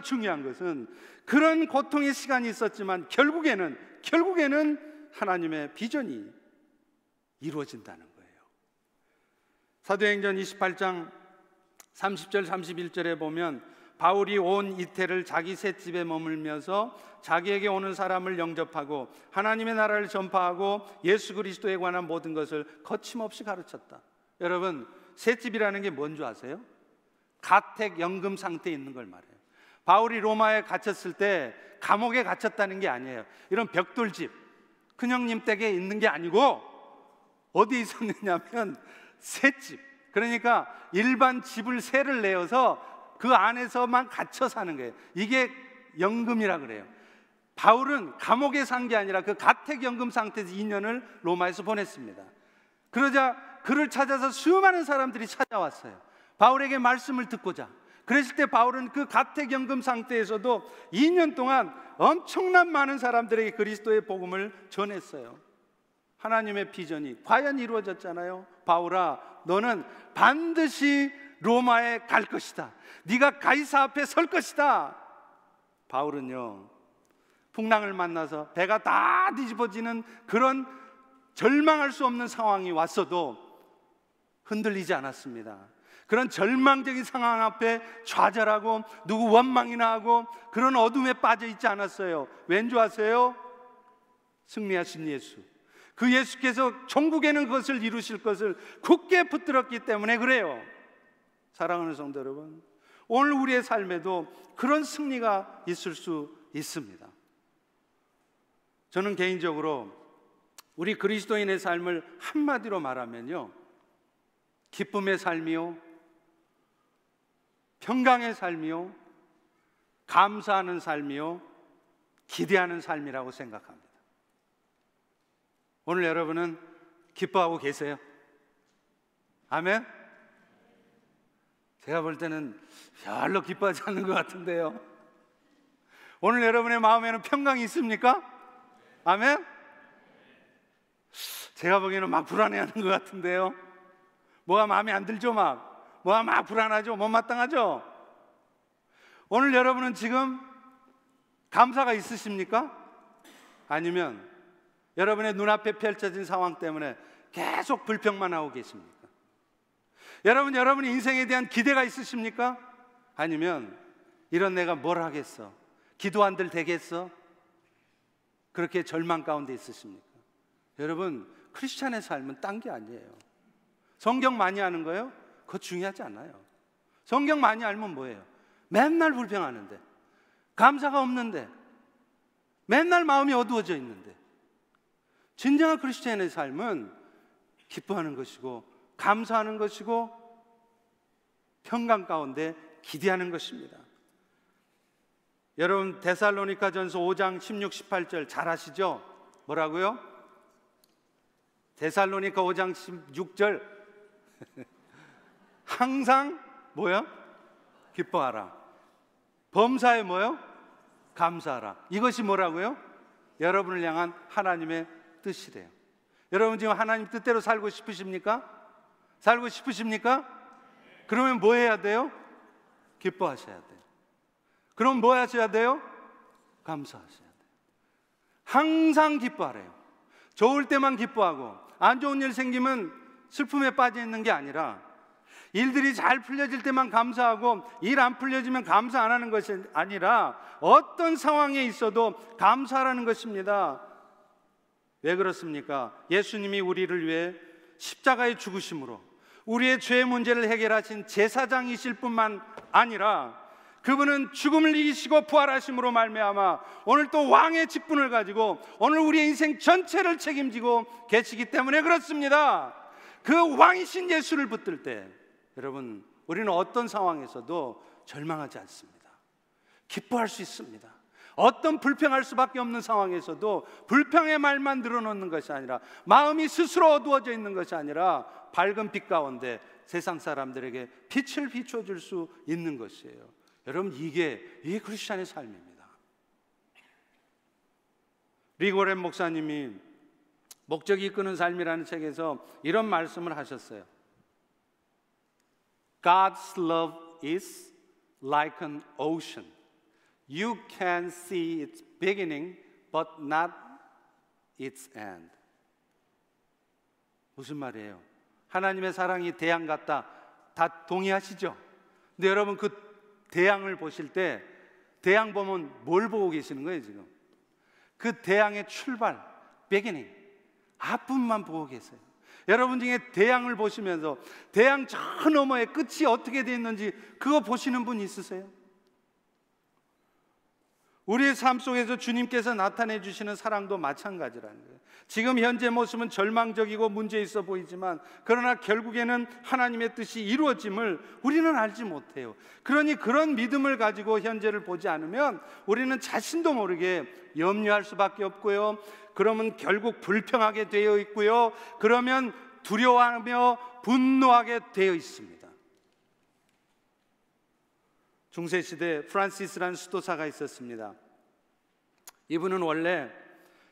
Speaker 1: 중요한 것은 그런 고통의 시간이 있었지만 결국에는 하나님의 비전이 이루어진다는 거예요. 사도행전 28장 30절 31절에 보면 바울이 온 이태를 자기 셋집에 머물면서 자기에게 오는 사람을 영접하고 하나님의 나라를 전파하고 예수 그리스도에 관한 모든 것을 거침없이 가르쳤다. 여러분, 셋집이라는 게 뭔 줄 아세요? 가택 연금 상태에 있는 걸 말해요. 바울이 로마에 갇혔을 때 감옥에 갇혔다는 게 아니에요. 이런 벽돌집, 큰형님 댁에 있는 게 아니고 어디에 있었느냐면 셋집. 그러니까 일반 집을 세를 내어서 그 안에서만 갇혀 사는 거예요. 이게 연금이라 그래요. 바울은 감옥에 산 게 아니라 그 가택연금 상태에서 2년을 로마에서 보냈습니다. 그러자 그를 찾아서 수많은 사람들이 찾아왔어요. 바울에게 말씀을 듣고자. 그랬을 때 바울은 그 가택연금 상태에서도 2년 동안 엄청난 많은 사람들에게 그리스도의 복음을 전했어요. 하나님의 비전이 과연 이루어졌잖아요. 바울아, 너는 반드시 로마에 갈 것이다. 네가 가이사 앞에 설 것이다. 바울은요, 풍랑을 만나서 배가 다 뒤집어지는 그런 절망할 수 없는 상황이 왔어도 흔들리지 않았습니다. 그런 절망적인 상황 앞에 좌절하고 누구 원망이나 하고 그런 어둠에 빠져 있지 않았어요. 왠 줄 아세요? 승리하신 예수, 그 예수께서 천국에는 그것을 이루실 것을 굳게 붙들었기 때문에 그래요. 사랑하는 성도 여러분, 오늘 우리의 삶에도 그런 승리가 있을 수 있습니다. 저는 개인적으로 우리 그리스도인의 삶을 한마디로 말하면요, 기쁨의 삶이요, 평강의 삶이요, 감사하는 삶이요, 기대하는 삶이라고 생각합니다. 오늘 여러분은 기뻐하고 계세요? 아멘? 제가 볼 때는 별로 기뻐하지 않는 것 같은데요. 오늘 여러분의 마음에는 평강이 있습니까? 아멘? 제가 보기에는 막 불안해하는 것 같은데요. 뭐가 마음에 안 들죠? 뭐가 막 불안하죠? 못마땅하죠? 오늘 여러분은 지금 감사가 있으십니까? 아니면 여러분의 눈앞에 펼쳐진 상황 때문에 계속 불평만 하고 계십니까? 여러분의 인생에 대한 기대가 있으십니까? 아니면 이런 내가 뭘 하겠어? 기도 한들 되겠어? 그렇게 절망 가운데 있으십니까? 여러분, 크리스찬의 삶은 딴 게 아니에요. 성경 많이 아는 거예요? 그거 중요하지 않아요. 성경 많이 알면 뭐예요? 맨날 불평하는데, 감사가 없는데, 맨날 마음이 어두워져 있는데, 진정한 크리스찬의 삶은 기뻐하는 것이고 감사하는 것이고 평강 가운데 기대하는 것입니다. 여러분, 데살로니가전서 5장 16, 18절 잘 아시죠? 뭐라고요? 데살로니가 5장 16절 항상 뭐요? 기뻐하라. 범사에 뭐요? 감사하라. 이것이 뭐라고요? 여러분을 향한 하나님의 뜻이래요. 여러분 지금 하나님 뜻대로 살고 싶으십니까? 살고 싶으십니까? 그러면 뭐 해야 돼요? 기뻐하셔야 돼요. 그럼 뭐 하셔야 돼요? 감사하셔야 돼요. 항상 기뻐하래요. 좋을 때만 기뻐하고 안 좋은 일 생기면 슬픔에 빠져 있는 게 아니라, 일들이 잘 풀려질 때만 감사하고 일 안 풀려지면 감사 안 하는 것이 아니라 어떤 상황에 있어도 감사하라는 것입니다. 왜 그렇습니까? 예수님이 우리를 위해 십자가에 죽으심으로 우리의 죄 문제를 해결하신 제사장이실 뿐만 아니라 그분은 죽음을 이기시고 부활하심으로 말미암아 오늘 또 왕의 직분을 가지고 오늘 우리의 인생 전체를 책임지고 계시기 때문에 그렇습니다. 그 왕이신 예수를 붙들 때 여러분, 우리는 어떤 상황에서도 절망하지 않습니다. 기뻐할 수 있습니다. 어떤 불평할 수밖에 없는 상황에서도 불평의 말만 늘어놓는 것이 아니라, 마음이 스스로 어두워져 있는 것이 아니라 밝은 빛 가운데 세상 사람들에게 빛을 비춰줄 수 있는 것이에요. 여러분, 이게 크리스찬의 삶입니다. 리고렌 목사님이 목적이 이끄는 삶이라는 책에서 이런 말씀을 하셨어요. God's love is like an ocean. You can see its beginning but not its end. 무슨 말이에요? 하나님의 사랑이 태양 같다. 다 동의하시죠? 근데 여러분, 그 태양을 보실 때 태양 보면 뭘 보고 계시는 거예요 지금? 그 태양의 출발, beginning, 앞부분만 보고 계세요. 여러분 중에 태양을 보시면서 태양 저 너머의 끝이 어떻게 되어 있는지 그거 보시는 분 있으세요? 우리의 삶 속에서 주님께서 나타내 주시는 사랑도 마찬가지라는 거예요. 지금 현재 모습은 절망적이고 문제 있어 보이지만 그러나 결국에는 하나님의 뜻이 이루어짐을 우리는 알지 못해요. 그러니 그런 믿음을 가지고 현재를 보지 않으면 우리는 자신도 모르게 염려할 수밖에 없고요. 그러면 결국 불평하게 되어 있고요. 그러면 두려워하며 분노하게 되어 있습니다. 중세시대 프란시스라는 수도사가 있었습니다. 이분은 원래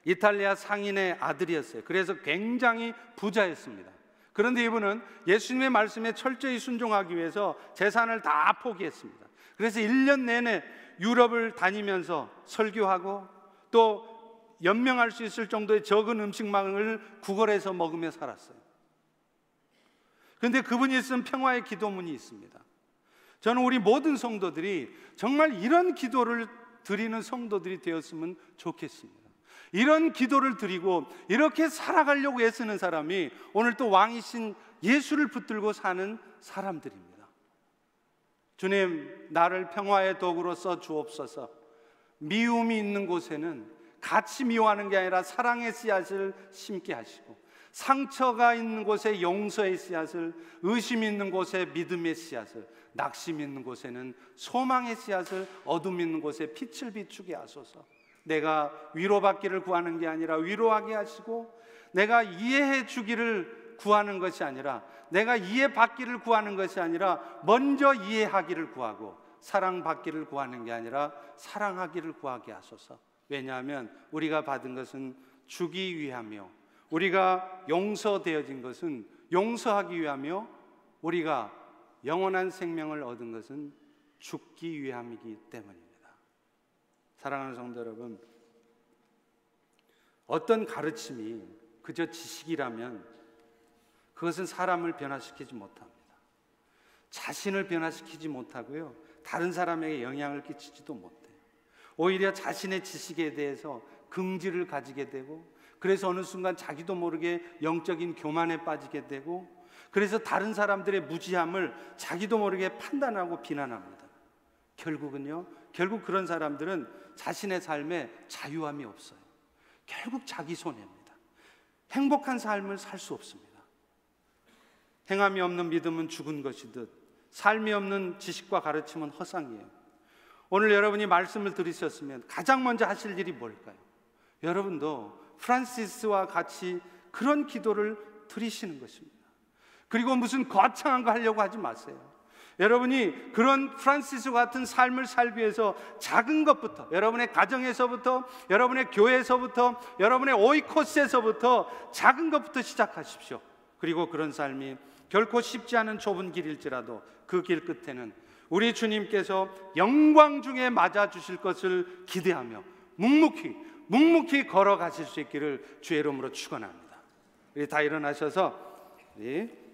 Speaker 1: 이탈리아 상인의 아들이었어요. 그래서 굉장히 부자였습니다. 그런데 이분은 예수님의 말씀에 철저히 순종하기 위해서 재산을 다 포기했습니다. 그래서 1년 내내 유럽을 다니면서 설교하고 또 연명할 수 있을 정도의 적은 음식만을 구걸해서 먹으며 살았어요. 그런데 그분이 쓴 평화의 기도문이 있습니다. 저는 우리 모든 성도들이 정말 이런 기도를 드리는 성도들이 되었으면 좋겠습니다. 이런 기도를 드리고 이렇게 살아가려고 애쓰는 사람이 오늘 또 왕이신 예수를 붙들고 사는 사람들입니다. 주님, 나를 평화의 도구로 써 주옵소서. 미움이 있는 곳에는 같이 미워하는 게 아니라 사랑의 씨앗을 심게 하시고, 상처가 있는 곳에 용서의 씨앗을, 의심이 있는 곳에 믿음의 씨앗을, 낙심이 있는 곳에는 소망의 씨앗을, 어둠이 있는 곳에 빛을 비추게 하소서. 내가 위로받기를 구하는 게 아니라 위로하게 하시고, 내가 이해해 주기를 구하는 것이 아니라, 내가 이해받기를 구하는 것이 아니라 먼저 이해하기를 구하고, 사랑받기를 구하는 게 아니라 사랑하기를 구하게 하소서. 왜냐하면 우리가 받은 것은 주기 위하며, 우리가 용서되어진 것은 용서하기 위하며, 우리가 영원한 생명을 얻은 것은 죽기 위함이기 때문입니다. 사랑하는 성도 여러분, 어떤 가르침이 그저 지식이라면 그것은 사람을 변화시키지 못합니다. 자신을 변화시키지 못하고요, 다른 사람에게 영향을 끼치지도 못해요. 오히려 자신의 지식에 대해서 긍지를 가지게 되고, 그래서 어느 순간 자기도 모르게 영적인 교만에 빠지게 되고, 그래서 다른 사람들의 무지함을 자기도 모르게 판단하고 비난합니다. 결국 그런 사람들은 자신의 삶에 자유함이 없어요. 결국 자기 손해입니다. 행복한 삶을 살 수 없습니다. 행함이 없는 믿음은 죽은 것이듯 삶이 없는 지식과 가르침은 허상이에요. 오늘 여러분이 말씀을 들으셨으면 가장 먼저 하실 일이 뭘까요? 여러분도 프란시스와 같이 그런 기도를 드리시는 것입니다. 그리고 무슨 거창한 거 하려고 하지 마세요. 여러분이 그런 프란시스 같은 삶을 살기 위해서 작은 것부터, 여러분의 가정에서부터, 여러분의 교회에서부터, 여러분의 오이코스에서부터 작은 것부터 시작하십시오. 그리고 그런 삶이 결코 쉽지 않은 좁은 길일지라도 그 길 끝에는 우리 주님께서 영광 중에 맞아주실 것을 기대하며 묵묵히 걸어가실 수 있기를 주의 이름으로 축원합니다. 우리 다 일어나셔서 우리